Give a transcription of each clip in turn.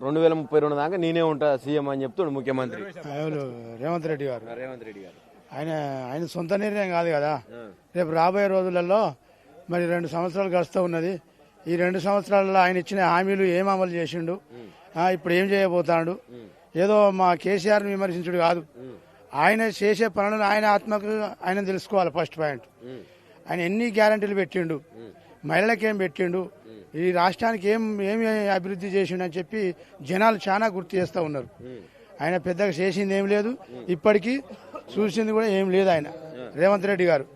2032 దాకా నేనే ఉంటా సీఎం అని చెప్తాడు ముఖ్యమంత్రి రేవంత్ రెడ్డి గారు. ఆయన ఆయన సొంత నిర్ణయం కాదు కదా. రేపు రాబోయే రోజులలో మరి 2 సంవత్సరాలు గడుస్తూ ఉన్నది. ఈ 2 సంవత్సరాలలో ఆయన ఇచ్చిన హామీలు ఏం అమలు చేసిండు, ఇప్పుడు ఏం చేయబోతాడు, ఏదో మా కేసీఆర్ విమర్శించుడు కాదు. ఆయన చేసే పనులను ఆయన ఆత్మకు ఆయన తెలుసుకోవాలి. ఫస్ట్ పాయింట్, ఆయన ఎన్ని గ్యారంటీలు పెట్టిండు, మహిళలకు ఏం పెట్టిండు, ఈ రాష్ట్రానికి ఏమి అభివృద్ధి చేసిండు అని చెప్పి జనాలు చాలా గుర్తు చేస్తూ ఉన్నారు. ఆయన పెద్దగా చేసింది ఏం లేదు, ఇప్పటికీ చూసింది కూడా ఏం లేదు. ఆయన రేవంత్ రెడ్డి గారు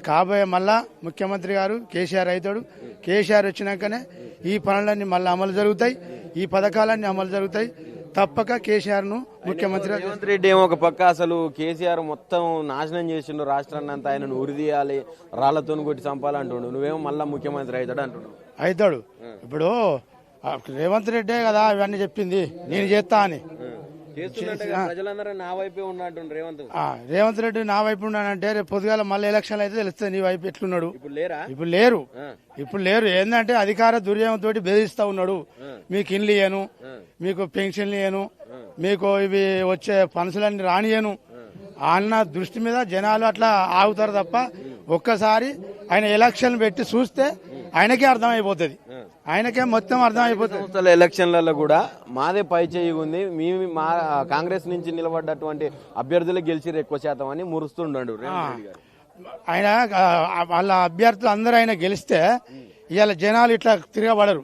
కాబోయే మళ్ళా ముఖ్యమంత్రి గారు కేసీఆర్ అవుతాడు. కేసీఆర్ వచ్చినాకనే ఈ పనులన్నీ మళ్ళీ అమలు జరుగుతాయి, ఈ పథకాలన్నీ అమలు జరుగుతాయి. తప్పక కేసీఆర్ ను ముఖ్యమంత్రి. రేవంత్ రెడ్డి ఏమో ఒక పక్క అసలు కేసీఆర్ మొత్తం నాశనం చేసిండు రాష్ట్రాన్ని అంతా, ఆయనను ఉరిదీయాలి, రాళ్లతో కొట్టి చంపాలంటుండు. నువ్వేమో మళ్ళా ముఖ్యమంత్రి అవుతాడు అంటున్నావు. అవుతాడు. ఇప్పుడు రేవంత్ రెడ్డే కదా ఇవన్నీ చెప్పింది, నేను చేస్తా అని. ప్రజలందరూ నా వైపే ఉన్నట్టు రేవంత్ రెడ్డి నా వైపు ఉన్నానంటే రేపు పొద్దుగాల మళ్ళీ ఎలక్షన్లు అయితే తెలుస్తుంది నీ వైపు ఎట్లున్నాడు. ఇప్పుడు లేరు. ఏంటంటే అధికార దుర్యోగంతో బెదిరిస్తా ఉన్నాడు. మీకు ఇండ్లు ఇయ్యను, మీకు పెన్షన్లు ఇయ్యను, మీకు ఇవి వచ్చే పనుసులన్నీ రానియను అన్న దృష్టి మీద జనాలు అట్లా ఆగుతారు తప్ప ఒక్కసారి ఆయన ఎలక్షన్ పెట్టి చూస్తే ఆయనకే అర్థమైపోతుంది. ఆయనకే మొత్తం అర్థమైపోతుంది. ఎలక్షన్లలో కూడా మాదే పై చేయి ఉంది, మా కాంగ్రెస్ నుంచి నిలబడ్డటువంటి అభ్యర్థులు గెలిచిరు ఎక్కువ శాతం అని మురుస్తుండడు. ఆయన వాళ్ళ అభ్యర్థులు అందరూ ఆయన గెలిస్తే ఇవాళ జనాలు ఇట్లా తిరగబడరు.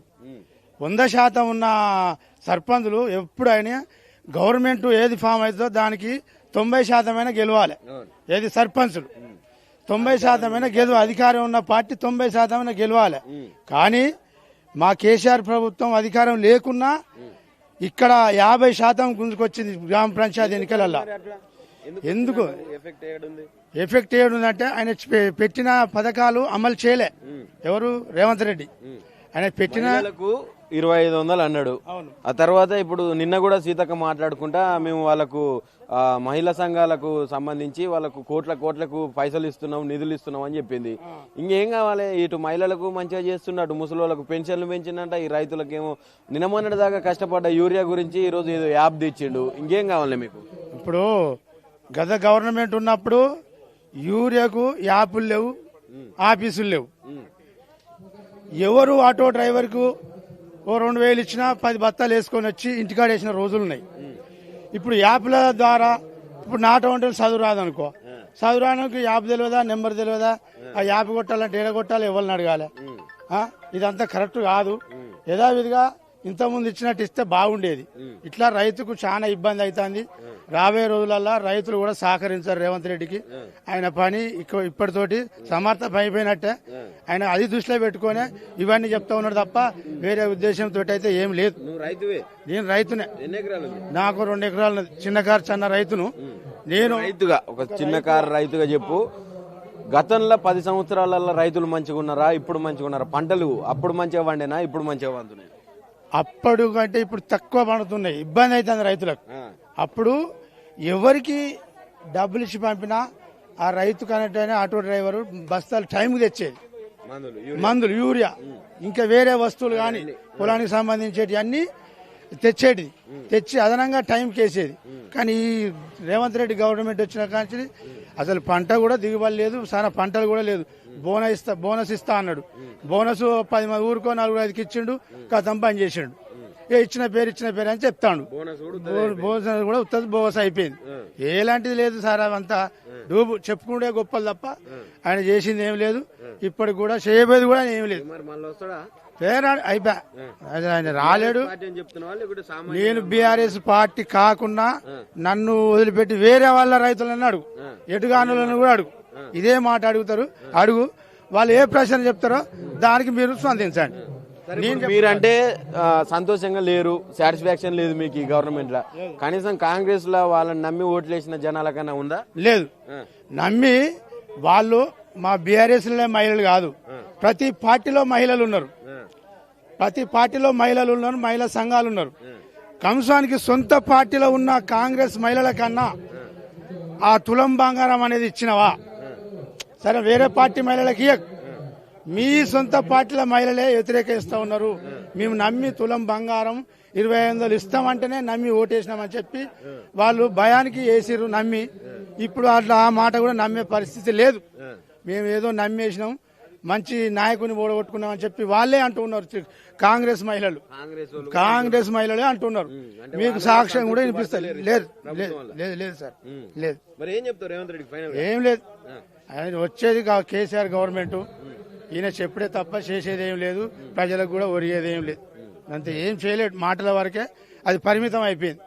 100% ఉన్న సర్పంచులు ఎప్పుడు ఆయన గవర్నమెంట్ ఏది ఫామ్ అవుతుందో దానికి 90% గెలవాలి. ఏది సర్పంచులు 90% గెలవాలి. అధికారం ఉన్న పార్టీ 90% గెలవాలి. కానీ మా కేసీఆర్ ప్రభుత్వం అధికారం లేకున్నా ఇక్కడ 50% గుంజుకొచ్చింది గ్రామ పంచాయతీ ఎన్నికలలో. ఎందుకు ఎఫెక్ట్ ఏడుందంటే ఆయన పెట్టిన పథకాలు అమలు చేయలే. ఎవరు? రేవంత్ రెడ్డి. ఆయన పెట్టిన 2500 అన్నాడు. ఆ తర్వాత ఇప్పుడు నిన్న కూడా సీతక్క మాట్లాడుకుంటా మేము వాళ్ళకు మహిళా సంఘాలకు సంబంధించి వాళ్ళకు కోట్లకు పైసలు ఇస్తున్నాం, నిధులు ఇస్తున్నాం అని చెప్పింది. ఇంకేం కావాలి? ఇటు మహిళలకు మంచిగా చేస్తున్నట్టు ముసలి పెన్షన్లు పెంచిందంట. ఈ రైతులకేమో నిన్నమొన్నటి దాకా కష్టపడ్డ యూరియా గురించి ఈ రోజు ఏదో యాప్ తెచ్చిండు. ఇంకేం కావాలి మీకు? ఇప్పుడు గత గవర్నమెంట్ ఉన్నప్పుడు యూరియాకు యాప్లు లేవు, ఆఫీసులు లేవు. ఎవరు ఆటో డ్రైవర్కు 2000 ఇచ్చినా 10 బత్తాలు వేసుకొని వచ్చి ఇంటికాడ వేసిన రోజులున్నాయి. ఇప్పుడు యాప్ల ద్వారా ఇప్పుడు నాటువంటి చదువు రాదనుకో, చదువు రానికి యాప్ తెలియదా, నెంబర్ తెలియదా, ఆ యాప్ కొట్టాలంటే ఏడ కొట్టాలి, ఎవరిని అడగాలి. ఇదంతా కరెక్ట్ కాదు. యథావిధిగా ఇంతకుముందు ఇచ్చినట్టు ఇస్తే బాగుండేది. ఇట్లా రైతుకు చాలా ఇబ్బంది అవుతుంది. రాబోయే రోజులలో రైతులు కూడా సహకరించారు రైవంత్ రెడ్డికి. ఆయన పని ఇప్పటితోటి సమర్థం అయిపోయినట్టే. ఆయన అది దృష్టిలో పెట్టుకునే ఇవన్నీ చెప్తా ఉన్నాడు తప్ప వేరే ఉద్దేశంతో అయితే ఏం లేదు. నేను రైతునే, నాకు 2 ఎకరాలు చిన్నకారు చిన్న రైతును. నేను రైతుగా ఒక చిన్నకారు రైతుగా చెప్పు, గతంలో 10 సంవత్సరాలలో రైతులు మంచిగా ఉన్నారా, ఇప్పుడు మంచిగా ఉన్నారా? పంటలు అప్పుడు మంచిగా పండినా ఇప్పుడు మంచిగా పండుతున్నాయి? అప్పుడు కంటే ఇప్పుడు తక్కువ పండుతున్నాయి. ఇబ్బంది అవుతుంది రైతులకు. అప్పుడు ఎవరికి డబ్బులు ఇచ్చి పంపినా ఆ రైతు కనెక్ట్ ఆటో డ్రైవరు బస్తాలు టైంకి తెచ్చేది. మందులు, యూరియా, ఇంకా వేరే వస్తువులు కానీ పొలానికి సంబంధించేటి అన్ని తెచ్చి అదనంగా టైంకి వేసేది. కానీ ఈ రేవంత్ రెడ్డి గవర్నమెంట్ వచ్చిన కానీ అసలు పంట కూడా దిగుబడి లేదు, చాలా పంటలు కూడా లేదు. బోనస్ ఇస్తా అన్నాడు. బోనస్ 10 మంది ఊరుకో 4-5కి ఇచ్చిండు, కథం పని చేసిండు. ఇచ్చిన పేరు అని చెప్తాడు. బోనస్ కూడా ఉత్తది బోనస్ అయిపోయింది. ఎలాంటిది లేదు సార్. అవంతా డూబు చెప్పుకుంటే గొప్పలు తప్ప ఆయన చేసింది ఏం లేదు. ఇప్పటికి కూడా చేయబోయేది కూడా ఏం లేదు. అయిపోయా, ఆయన రాలేడు. నేను బీఆర్ఎస్ పార్టీ కాకుండా నన్ను వదిలిపెట్టి వేరే వాళ్ళ రైతులను అడుగు, ఎటుగానులను కూడా అడుగు. ఇదే మాట అడుగు. వాళ్ళు ఏ ప్రశ్న చెప్తారో దానికి మీరు స్పందించండి. మీరంటే సంతోషంగా లేరు, సాటిస్ఫాక్షన్ లేదు మీకు ఈ గవర్నమెంట్ లో. కనీసం కాంగ్రెస్ లో వాళ్ళని నమ్మి ఓట్లు వేసిన జనాల కన్నా ఉందా? లేదు. నమ్మి వాళ్ళు మా బీఆర్ఎస్ మహిళలు కాదు, ప్రతి పార్టీలో మహిళలు ఉన్నారు. మహిళా సంఘాలు ఉన్నారు. కంసానికి సొంత పార్టీలో ఉన్న కాంగ్రెస్ మహిళల కన్నా ఆ తులం బంగారం అనేది ఇచ్చినవా? సరే, వేరే పార్టీ మహిళలకి మీ సొంత పార్టీల మహిళలే వ్యతిరేకిస్తూ ఉన్నారు. మేము నమ్మి తులం బంగారం 2500 ఇస్తామంటేనే నమ్మి ఓటేసినామని చెప్పి వాళ్ళు భయానికి వేసిర్రు నమ్మి. ఇప్పుడు అట్లా ఆ మాట కూడా నమ్మే పరిస్థితి లేదు. మేము ఏదో నమ్మేసినాం, మంచి నాయకుని ఓడగొట్టుకున్నామని చెప్పి వాళ్ళే అంటున్నారు. కాంగ్రెస్ మహిళలు అంటున్నారు. మీకు సాక్ష్యం కూడా వినిపిస్తారు. లేదు సార్, లేదు. మరి ఏం చెప్తారు రేవంత్ రెడ్డి ఫైనల్? ఏం లేదు, ఆయన వచ్చేది కేసీఆర్ గవర్నమెంట్. ఈయన చెప్పుడే తప్ప చేసేది ఏం లేదు, ప్రజలకు కూడా ఒరిగేది ఏం లేదు. అంతే, ఏం చేయలేదు. మాటల వరకే అది పరిమితం అయిపోయింది.